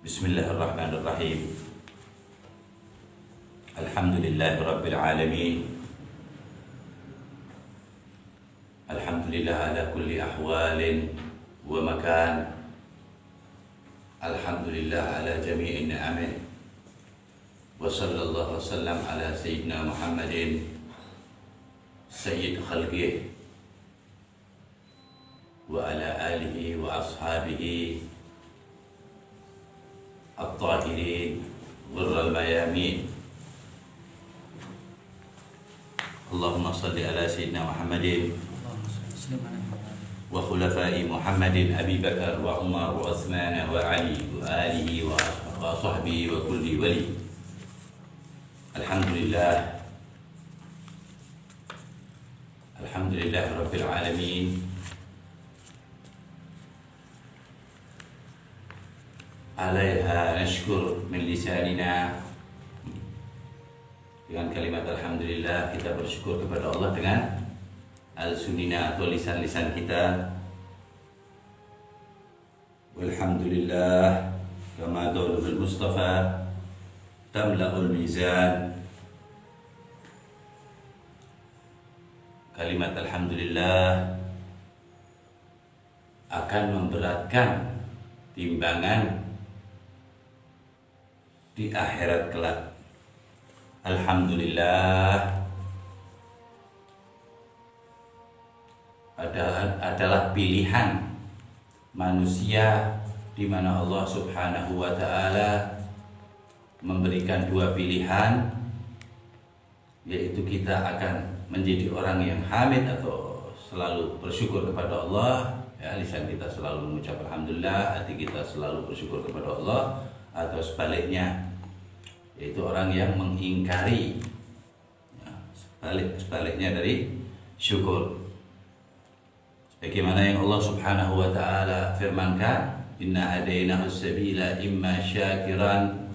Bismillahirrahmanirrahim. Alhamdulillahi Rabbil Alamin. Alhamdulillah ala kulli ahwalin wa makan. Alhamdulillah ala jami'in ni'amih. Wa sallallahu wasallam ala sayyidina Muhammadin sayyid khalqih wa ala alihi wa ashabihi at-tahirin ghurral mayamin. Allahumma salli ala sayyidina Muhammadin wa khulafai Muhammadin Abi Bakar wa Umar wa Uthman wa Ali wa alihi wa sahbihi wa kulli wali. Alhamdulillah Rabbil Alamin. Alaiha nashkur min lisanina. Dengan kalimat Alhamdulillah kita bersyukur kepada Allah dengan al-sunina atau lisan-lisan kita. Walhamdulillah kama qaulul Mustafa tamla'ul mizan. Kalimat Alhamdulillah akan memberatkan timbangan di akhirat kelak. Alhamdulillah adalah pilihan manusia, di mana Allah Subhanahu wa Ta'ala memberikan dua pilihan, yaitu kita akan menjadi orang yang hamid atau selalu bersyukur kepada Allah, ya, lisan kita selalu mengucap alhamdulillah, hati kita selalu bersyukur kepada Allah, atau sebaliknya, yaitu orang yang mengingkari, ya, sebaliknya dari syukur. Bagaimana yang Allah Subhanahu wa Ta'ala firmankan, inna hadainahu sabila imma syakiran,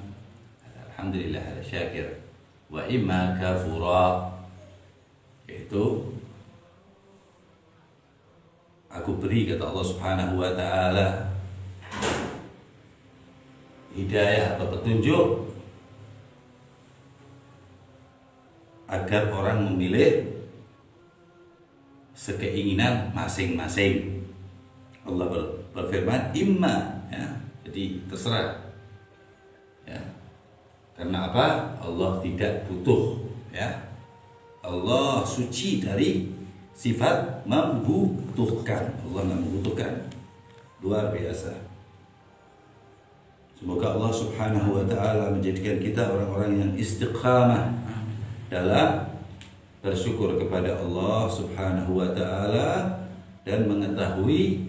alhamdulillah ala syakir, wa imma kafura, yaitu aku beri, kata Allah Subhanahu wa Ta'ala, hidayah atau petunjuk agar orang memilih sekeinginan masing-masing. Allah berfirman imma, ya, jadi terserah, ya. Karena apa? Allah tidak butuh, ya. Allah suci dari sifat membutuhkan. Allah tidak membutuhkan. Luar biasa. Semoga Allah Subhanahu wa Ta'ala menjadikan kita orang-orang yang istiqamah dalam bersyukur kepada Allah Subhanahu wa Ta'ala dan mengetahui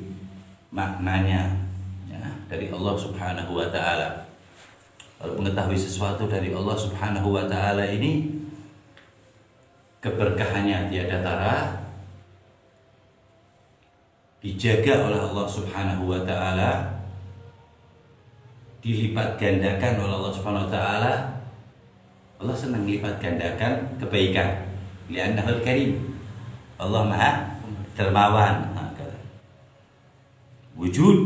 maknanya, ya, dari Allah Subhanahu wa Ta'ala. Kalau mengetahui sesuatu dari Allah Subhanahu wa Ta'ala ini, keberkahannya tiada tara, dijaga oleh Allah Subhanahu wa Ta'ala, dilipat gandakan oleh Allah Subhanahu wa Ta'ala. Allah senang lipat gandakan kebaikan. Li'annahul karim. Allah Maha Dermawan. Wujud.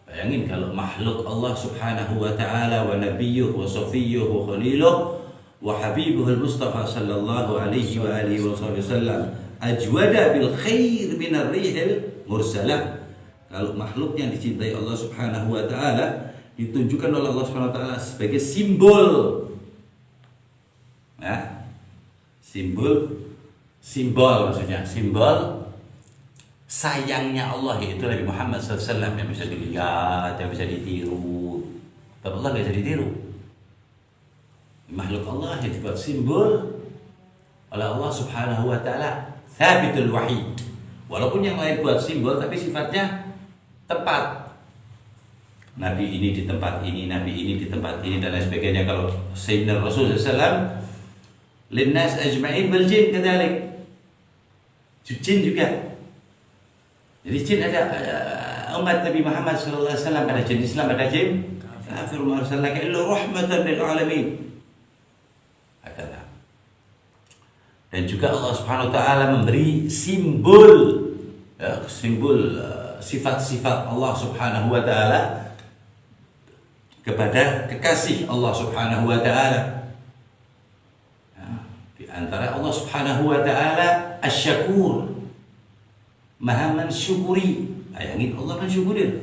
Bayangin kalau makhluk Allah Subhanahu wa Ta'ala wa nabiyyuh wa safiyyuh wa khaliluh wa habibuhul Mustafa sallallahu alaihi wa alihi wa sallam ajwada bil khair minar rihil mursalah. Kalau makhluk yang dicintai Allah Subhanahu wa Ta'ala ditunjukkan oleh Allah Subhanahu wa Ta'ala sebagai simbol, ya, simbol maksudnya simbol sayangnya Allah, yaitu Nabi Muhammad SAW, yang bisa dilihat, yang bisa ditiru. Tapi Allah nggak bisa ditiru. Makhluk Allah yang dibuat simbol oleh Allah Subhanahu wa Ta'ala, tsabitul wahid. Walaupun yang lain buat simbol, tapi sifatnya tepat. Nabi ini di tempat ini, Nabi ini di tempat ini, dan lain sebagainya. Kalau Sayyidina Rasulullah SAW, linnas ajma'in bil jin kadalik, jin juga. Jadi jin ada, umat Nabi Muhammad SAW ada jin Islam, ada jin kafir. Ma arsalnaka illa rahmatan lil alamin. Dan juga Allah Subhanahu wa Ta'ala memberi simbol, ya, simbol sifat-sifat Allah Subhanahu wa taala kepada kekasih Allah Subhanahu wa taala. Di antara Allah Subhanahu wa taala Asy-Syakur, Maha mensyukuri. Bayangin Allah mensyukuri.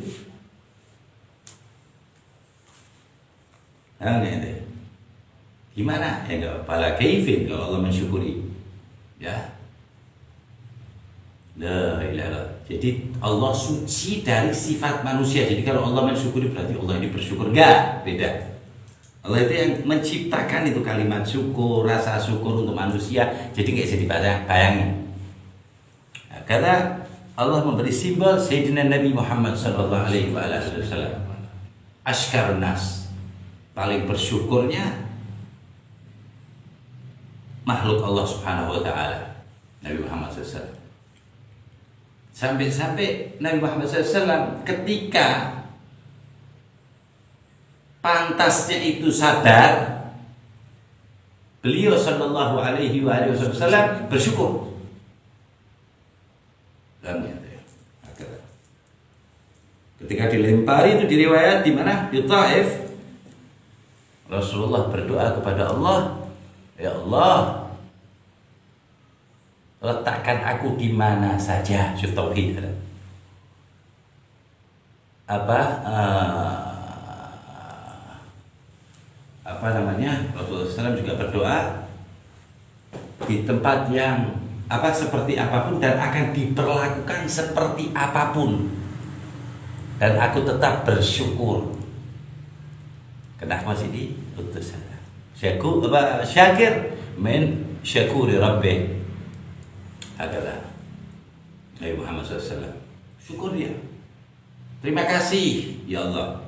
Gimana? Ya enggak pala kaifin kalau Allah mensyukuri. Ya. La ilaha illallah. Jadi Allah suci dari sifat manusia. Jadi kalau Allah mensyukuri berarti Allah ini bersyukur. Enggak, beda. Allah itu yang menciptakan itu kalimat syukur, rasa syukur untuk manusia. Jadi nggak bisa dibayangin. Nah, karena Allah memberi simbol Sayyidina Nabi Muhammad sallallahu alaihi wasallam. Ashkarun nas, paling bersyukurnya makhluk Allah Subhanahu wa taala, Nabi Muhammad SAW. Sampai-sampai Nabi Muhammad SAW ketika pantasnya itu sadar, beliau sallallahu alaihi wasallam bersyukur. Ketika dilempari itu di riwayat di mana? Di Taif. Rasulullah berdoa kepada Allah, ya Allah, letakkan aku di mana saja. Syuf tauhid. Apa namanya? Rasulullah SAW juga berdoa di tempat yang seperti apapun dan akan diperlakukan seperti apapun, dan aku tetap bersyukur. Kenapa masih diutus saya? Syakir min syakuri Rabbi. Adalah Nabi Muhammad SAW. Syukur dia. Terima kasih ya Allah.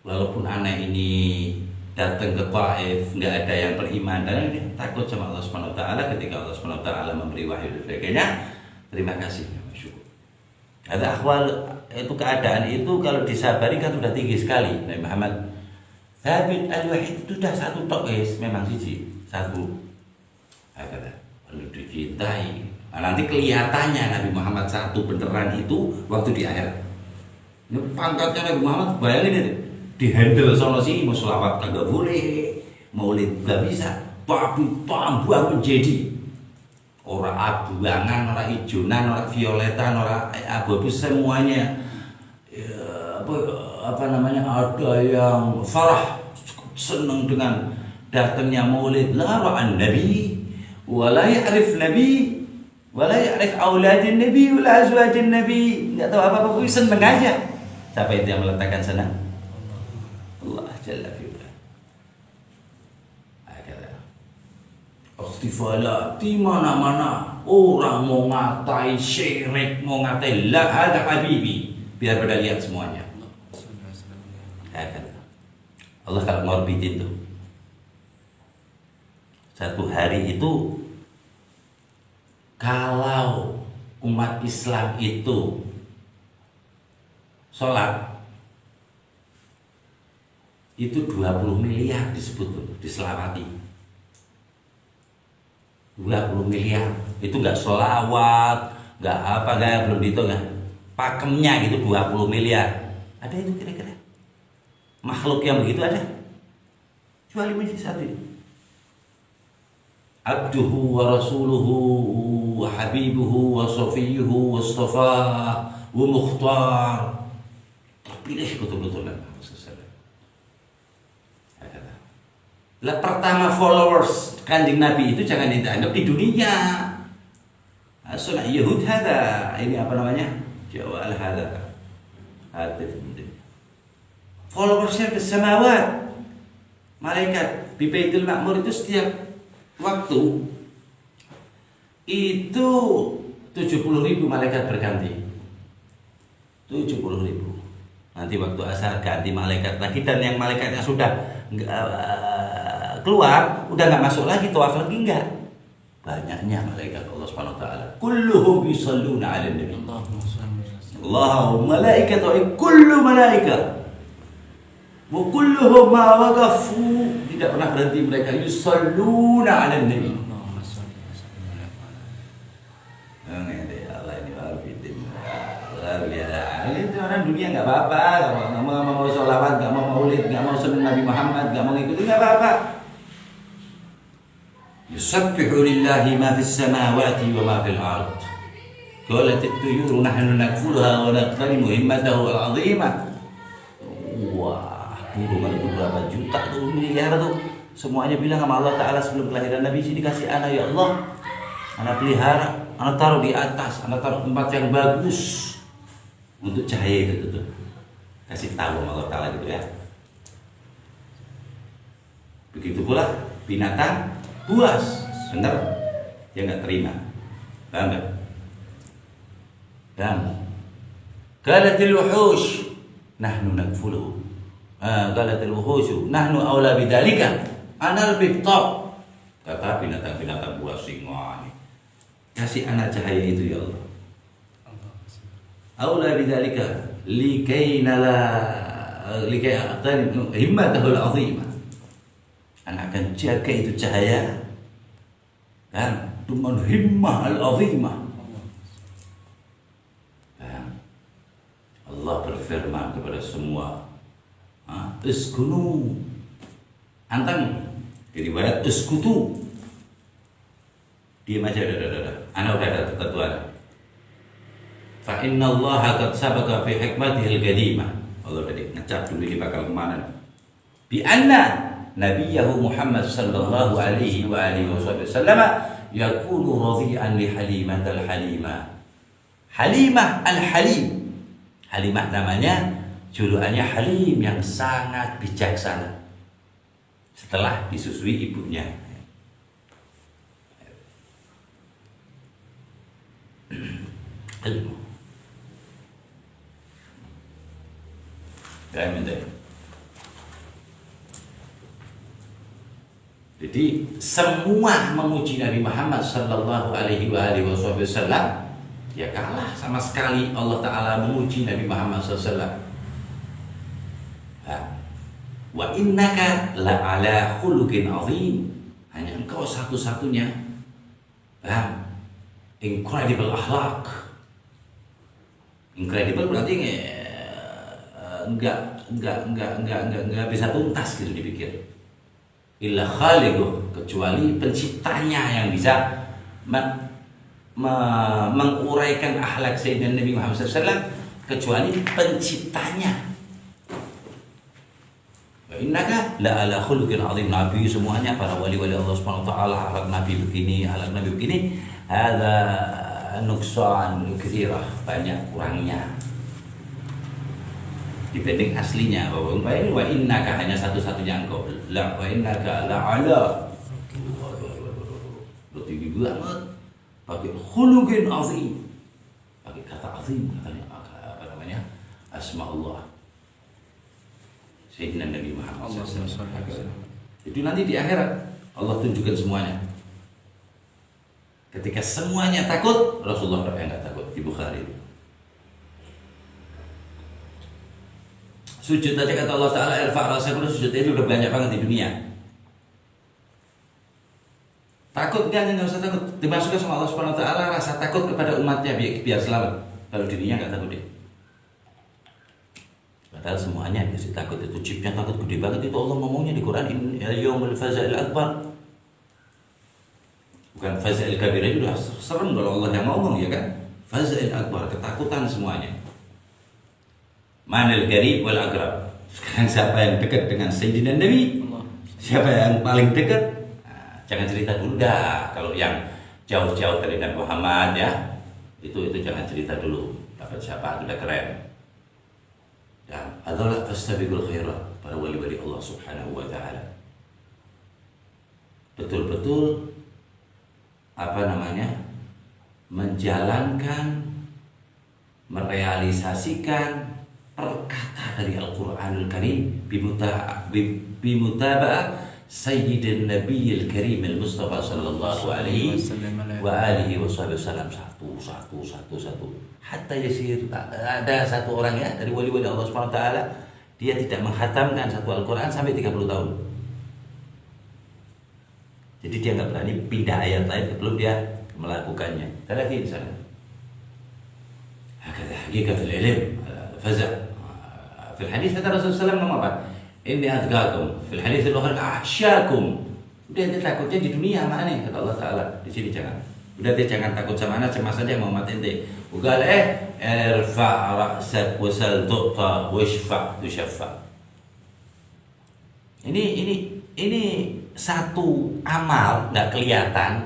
Walaupun anak ini datang ke Taif, nggak ada yang beriman, dan dia takut sama Allah Subhanahu wa taala. Ketika Allah Subhanahu wa taala memberi wahyu dan sebagainya, terima kasih. Syukur. Ada akhwal itu, keadaan itu kalau disabari kan sudah tinggi sekali. Nabi Muhammad Thabit al-Wahid itu sudah satu tok memang satu. Ada perlu dicintai. Nah, nanti kelihatannya Nabi Muhammad satu beneran itu waktu di akhirat. Ini pangkatnya Nabi Muhammad, bayangin itu, dihandle sono sini, mau selawat kagak boleh, maulid gak bisa, tapi tambah menjadi orang abuangan, orang ijonan, orang violetan, orang abu-abu semuanya. Ada yang farah, senang dengan datangnya maulid. La ra'an nabi wala ya'rif nabi wala ya'rif auladin nabi wala azwajin nabi, enggak tahu apa-apa, seneng aja. Siapa itu yang meletakkan senang? Allah Jalla fi'ala. Ikhtifalat di mana-mana, orang mau ngatai syirik, mau ngatai la hada habibi, biar pada lihat semuanya. Allah kalau ngorbitin tuh, satu hari itu kalau umat Islam itu sholat itu 20 miliar disebut tuh, diselawati 20 miliar. Itu nggak sholawat, nggak apa, nggak, belum dihitung kan pakemnya gitu, 20 miliar. Ada itu kira-kira makhluk yang begitu ada? Kecuali masjid satu ini, abduhu wa rasuluhu wa habibuhu wa safiyuhu wa astafa wa mukhtar, terpilih betul-betul Nabi Muhammad SAW. Lah pertama followers kanjeng Nabi itu jangan dianggap di dunia. Sunnah Yahud hada, ini apa namanya? Jawa al-hada. Followersnya ke samawat. Malaikat di Baitul Ma'mur itu setiap waktu itu 70.000 malaikat berganti. 70.000. Nanti waktu asar ganti malaikat lagi, dan yang malaikatnya sudah keluar, udah nggak masuk lagi, tawaf lagi enggak. Banyaknya malaikat Allah Subhanahu wa taala. Kulluhum yusalluna 'alan nabi. Allahumma malaikatu kullu malaikat. Wa kulluhum ma waqafu, tidak pernah berhenti mereka yusalluna 'alan nabi. bisa apa-apa. Yusabbihu lillahi ma fis samawati wa ma fil ard. Qalat at-tuyur nahnu nakfuluha wa naqtanimu himmatahu al-'azimah. Wah, burung ada beberapa juta tuh, miliar tuh. Semuanya bilang sama Allah Ta'ala sebelum kelahiran Nabi, sini kasih anak ya Allah. Anak pelihara, anak taruh di atas, anak taruh tempat yang bagus. Untuk cahaya itu tuh. Kasih tahu sama Allah Ta'ala gitu ya. Begitu pula binatang buas, benar? Dia nggak terima. Paham nggak? Dan qalatil wuhush nahnu nakfuluhu. Qalatil wuhush nahnu aula bidzalika. Ana lebih top. Kata binatang-binatang buas semua ini. Kasih anak cahaya itu ya Allah. Aula bidzalika likai aqtan himmatahu al-'azimah. Anak akan jaga itu cahaya dan dengan himmah al-'azimah. Allah berfirman kepada semua, uskunu antam, jadi barat uskutu, diam aja, anak udah ada ketentuan. Fa inna Allah qad sabaqa fi hikmatihi al-qadimah. Allah tadi ngecap dulu ini bakal kemana. Bi anna nabiyahu Muhammad sallallahu alaihi wa alihi wasallam yakunu radhi'an li Halimah al-Halimah. Halimah al-Halim. Halimah namanya, julukannya Halim, yang sangat bijaksana. Setelah disusui ibunya. Ilmu. Jadi semua memuji Nabi Muhammad sallallahu alaihi wasallam, ya kalah sama sekali Allah Ta'ala memuji Nabi Muhammad SAW. Wa innaka la'ala khuluqin azim. Hanya engkau satu-satunya incredible akhlak. Incredible berarti enggak bisa tuntas gitu dipikir. Illa khaliquh, kecuali penciptanya yang bisa menguraikan akhlak Sayyidina Nabi Muhammad SAW, kecuali penciptanya. Wa innaka la ala khuluqin azim. Nabi semuanya, para wali-wali Allah Subhanahu wa taala, akhlak Nabi begini, akhlak Nabi begini. Hadza nuqsan katsirah, banyak kurangnya dibanding aslinya. Wa innaka hanya satu-satunya engkau. La wa innaka la ala. Tinggi banget. Pakai khuluqin azim, pakai kata azim, katanya apa namanya, asma Allah Sayyidina Nabi Muhammad SAW. Itu nanti di akhirat Allah tunjukkan semuanya. Ketika semuanya takut, Rasulullah yang nggak takut. Di Bukhari. Sujud aja kata Allah Ta'ala, irfa' ra'sak, sujud itu udah banyak banget di dunia. Takut enggak usah takut. Dimasukkan sama Allah Subhanahu wa taala rasa takut kepada umatnya biar selamat. Kalau dirinya enggak takut deh. Padahal semuanya dikasih takut. Itu chipnya takut gede banget, itu Allah ngomongnya di Quran, yaumul faza'il akbar. Bukan faza'il kabir, itu udah serem kalau Allah yang ngomong, ya kan? Faza'il akbar, ketakutan semuanya. Manal qarib wal aqrab. Sekarang siapa yang dekat dengan Sayyidina Nabi? Siapa yang paling dekat? Jangan cerita dulu dah. Kalau yang jauh-jauh dari Nabi Muhammad ya, itu jangan cerita dulu. Dapat siapa sudah keren. Dan adalah fastabiqul khairat, para wali-wali Allah Subhanahu wa taala. Betul-betul menjalankan, merealisasikan perkata dari Al-Qur'anul Karim bimutaba'ah Sayyidin Nabiyil Karim Al-Mustafa sallallahu alaihi wa alihi wasallam. Satu. Hatta yasir, ada satu orang ya dari wali-wali Allah Subhanahu wa taala, dia tidak menghatamkan satu Al-Qur'an sampai 30 tahun. Jadi dia nggak berani pindah ayat lain sebelum dia melakukannya. Tadi di sana. Hakada haqiqatul ilm faza. Fil hadis kata Rasulullah sallallahu alaihi wasallam, Inni atqakum fil hadits al-akhir ahsyakum. Udah ente takutnya di dunia mana nih kata Allah Taala. Di sini jangan. Udah ente jangan takut sama anak, cemas saja Muhammad ente. Ugal irfa' ra'sak wasal tu'ta washfa' tushaffa. Ini satu amal nggak kelihatan,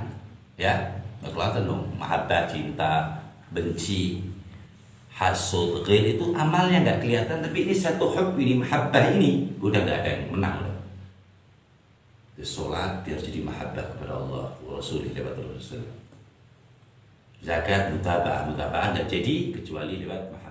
ya nggak kelihatan dong. Mahabbah, cinta, benci, hasud, ghil itu amalnya nggak kelihatan, tapi ini satu hub, ini mahabbah ini udah nggak ada yang menang loh. Sholat biar jadi mahabbah kepada Allah Rasulullah SAW. Zakat mutaba'ah nggak jadi kecuali lewat mahabbah.